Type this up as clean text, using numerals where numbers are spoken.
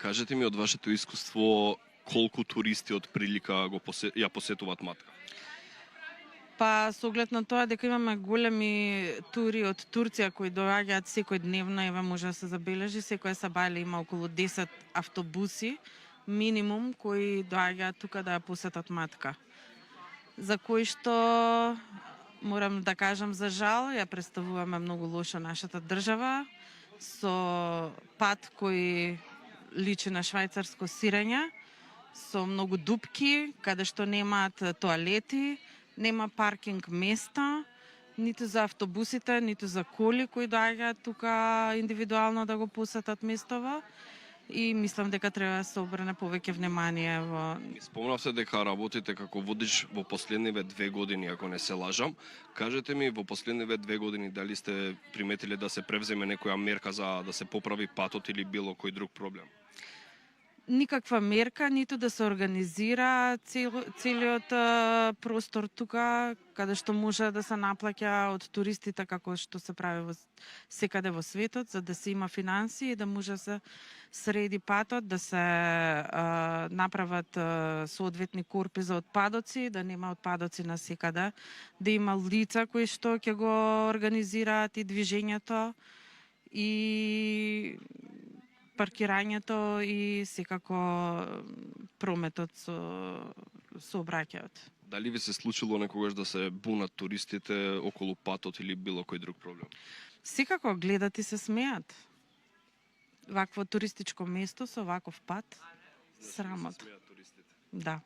Кажете ми од вашето искуство колку туристи од прилика ја посетуваат Матка? Па со оглед на тоа дека имаме големи тури од Турција кои доаѓаат секојдневно, еве може да се забележи, секоја сабајле има околу 10 автобуси минимум кои доаѓаат тука да ја посетат Матка. За кои што морам да кажам за жал, ја представуваме многу лошо нашата држава со пат кој личи на швајцарско сирење, со многу дупки, каде што немаат тоалети, нема паркинг места, ниту за автобусите, ниту за коли кои доаѓаат тука индивидуално да го посетат местово. И мислам дека треба да се обрне повеќе внимание во... Спомнавте дека работите како водич во последниве 2 години, ако не се лажам. Кажете ми, во последниве 2 години, дали сте приметиле да се превземе некоја мерка за да се поправи патот или било кој друг проблем? Никаква мерка, ниту да се организира целиот простор тука, каде што може да се наплаќа од туристите како што се прави во секаде во светот, за да се има финансии и да може да се среди патот, да се направат соодветни корпи за отпадоци, да нема отпадоци на секаде, да има лица кои што ќе го организираат и движењето и паркирањето и секако прометот со сообраќајот. Дали ви се случило некогаш да се бунат туристите околу патот или било кој друг проблем? Секако гледат и се смеат. Вакво туристичко место со ваков пат, срамот. Да се смеат туристите. Да.